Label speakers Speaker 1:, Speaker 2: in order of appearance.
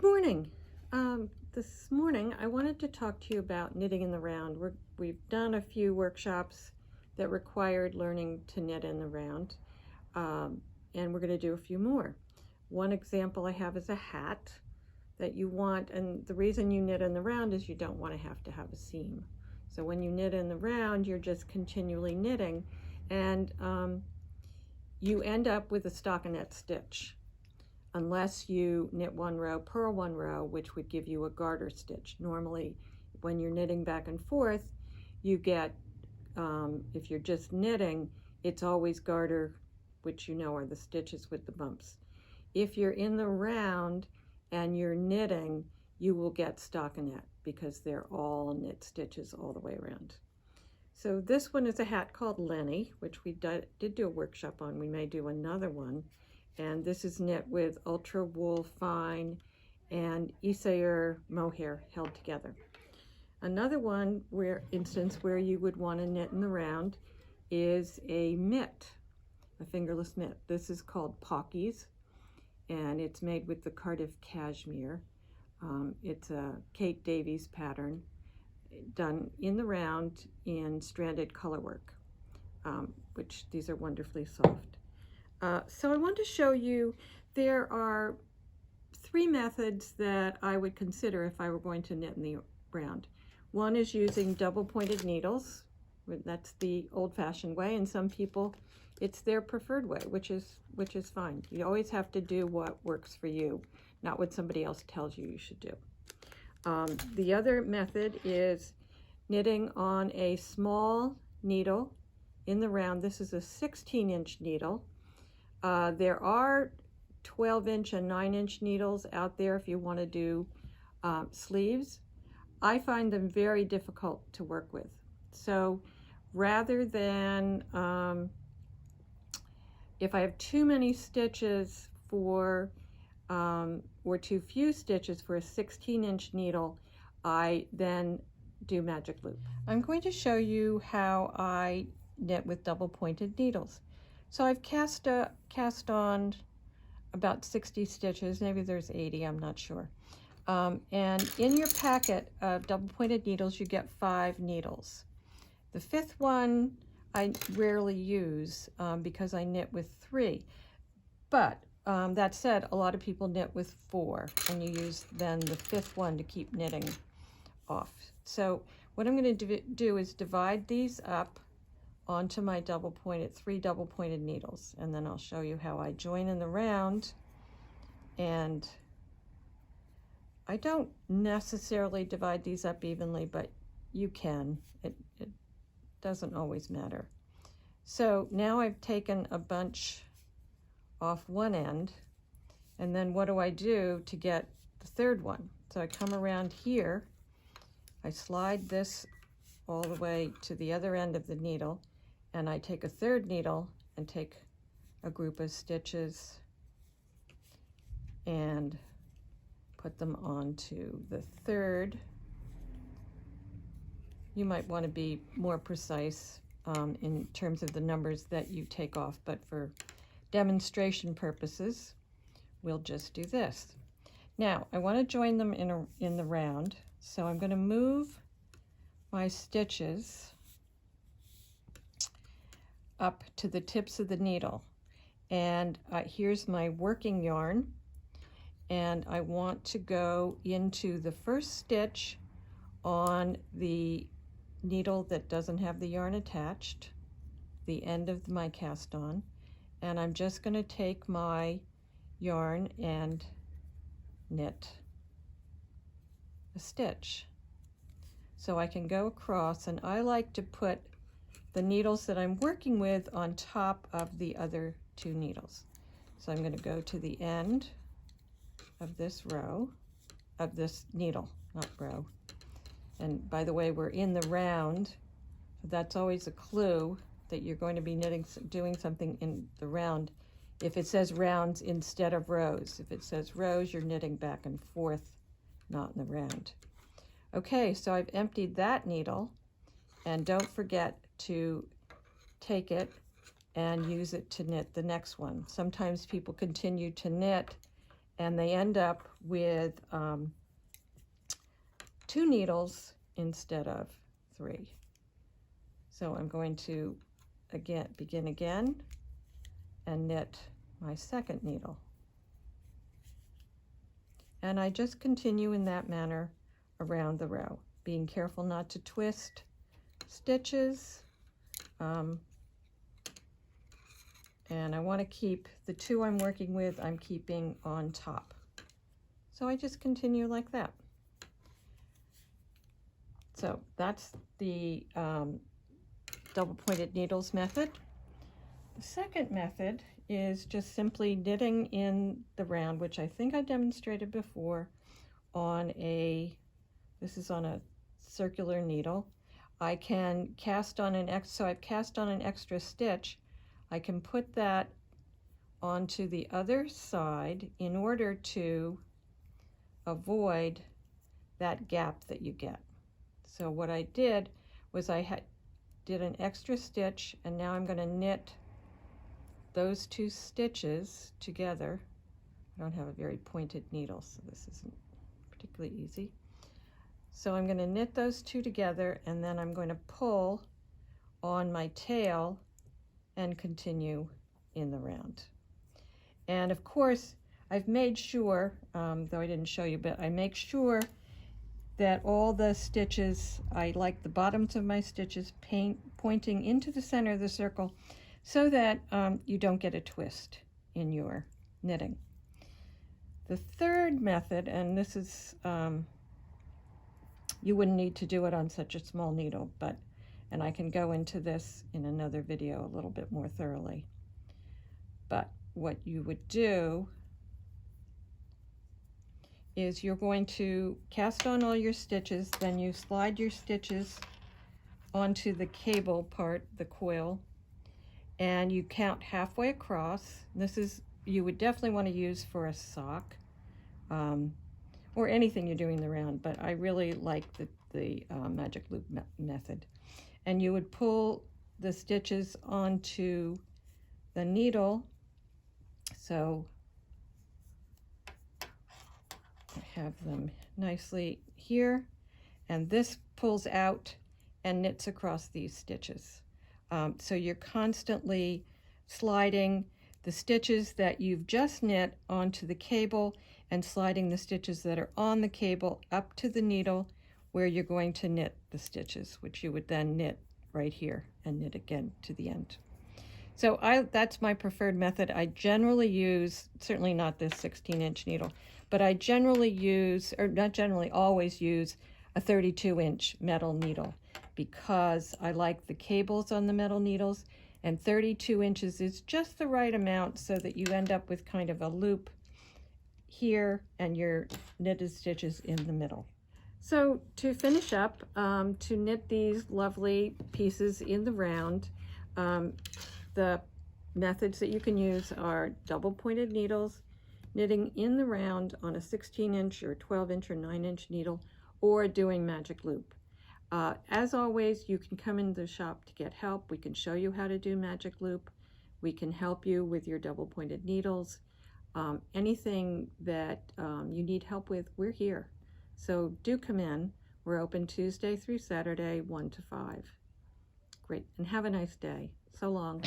Speaker 1: Good morning. This morning I wanted to talk to you about knitting in the round. We've done a few workshops that required learning to knit in the round, and we're going to do a few more. One example I have is a hat that you want, and the reason you knit in the round is you don't want to have a seam. So when you knit in the round, you're just continually knitting, and you end up with a stockinette stitch, unless you knit one row, purl one row, which would give you a garter stitch. Normally, when you're knitting back and forth, you get, if you're just knitting, it's always garter, which you know are the stitches with the bumps. If you're in the round and you're knitting, you will get stockinette because they're all knit stitches all the way around. So this one is a hat called Lenny, which we did do a workshop on. We may do another one. And this is knit with ultra wool fine and Isair mohair held together. Another one instance where you would want to knit in the round is a mitt, a fingerless mitt. This is called Pockies, and it's made with the Cardiff cashmere. It's a Kate Davies pattern done in the round in stranded colorwork, which these are wonderfully soft. So I want to show you there are three methods that I would consider if I were going to knit in the round. One is using double pointed needles. That's the old-fashioned way, and some people it's their preferred way, which is fine. You always have to do what works for you, not what somebody else tells you should do. The other method is knitting on a small needle in the round. This is a 16-inch needle. There are 12-inch and 9-inch needles out there if you want to do sleeves. I find them very difficult to work with. So rather than, if I have too many stitches or too few stitches for a 16-inch needle, I then do magic loop. I'm going to show you how I knit with double pointed needles. So I've cast on about 60 stitches, maybe there's 80, I'm not sure. And in your packet of double pointed needles, you get 5 needles. The 5th one I rarely use because I knit with 3. But that said, a lot of people knit with 4, and you use then the 5th one to keep knitting off. So what I'm going to do is divide these up onto my 3 double pointed needles, and then I'll show you how I join in the round. And I don't necessarily divide these up evenly, but you can. It doesn't always matter. So now I've taken a bunch off one end, and then what do I do to get the 3rd one? So I come around here, I slide this all the way to the other end of the needle, and I take a 3rd needle and take a group of stitches and put them onto the 3rd. You might want to be more precise in terms of the numbers that you take off, but for demonstration purposes, we'll just do this. Now, I want to join them in the round, so I'm going to move my stitches up to the tips of the needle, and here's my working yarn, and I want to go into the first stitch on the needle that doesn't have the yarn attached, the end of my cast on, and I'm just going to take my yarn and knit a stitch. So I can go across, and I like to put the needles that I'm working with on top of the other 2 needles. So I'm going to go to the end of this row, of this needle, not row. And by the way, we're in the round, so that's always a clue that you're going to be doing something in the round. If it says rounds instead of rows, if it says rows, you're knitting back and forth, not in the round. Okay, so I've emptied that needle, and don't forget to take it and use it to knit the next one. Sometimes people continue to knit and they end up with 2 needles instead of 3. So I'm going to begin again and knit my second needle. And I just continue in that manner around the row, being careful not to twist stitches. And I want to keep the 2 I'm working with, I'm keeping on top. So I just continue like that. So that's the double pointed needles method. The second method is just simply knitting in the round, which I think I demonstrated before on this is on a circular needle. I can cast on so I've cast on an extra stitch. I can put that onto the other side in order to avoid that gap that you get. So what I did was did an extra stitch, and now I'm going to knit those 2 stitches together. I don't have a very pointed needle, so this isn't particularly easy. So I'm going to knit those 2 together, and then I'm going to pull on my tail and continue in the round. And of course, I've made sure, though I didn't show you, but I make sure that all the stitches, I like the bottoms of my stitches pointing into the center of the circle so that you don't get a twist in your knitting. The third method, and this is, you wouldn't need to do it on such a small needle, and I can go into this in another video a little bit more thoroughly. But what you would do is you're going to cast on all your stitches, then you slide your stitches onto the cable part, the coil, and you count halfway across. You would definitely want to use for a sock or anything you're doing the round, but I really like the magic loop method. And you would pull the stitches onto the needle. So I have them nicely here, and this pulls out and knits across these stitches. So you're constantly sliding the stitches that you've just knit onto the cable and sliding the stitches that are on the cable up to the needle where you're going to knit the stitches, which you would then knit right here and knit again to the end. So that's my preferred method. I generally use, certainly not this 16-inch needle, but I generally use, or not generally, always use a 32-inch metal needle because I like the cables on the metal needles, and 32 inches is just the right amount so that you end up with kind of a loop here and your knitted stitches in the middle. So to finish up, to knit these lovely pieces in the round, the methods that you can use are double pointed needles, knitting in the round on a 16-inch or 12-inch or 9-inch needle, or doing magic loop. As always, you can come into the shop to get help. We can show you how to do magic loop. We can help you with your double pointed needles. Anything that you need help with, we're here. So do come in. We're open Tuesday through Saturday, 1 to 5. Great, and have a nice day. So long.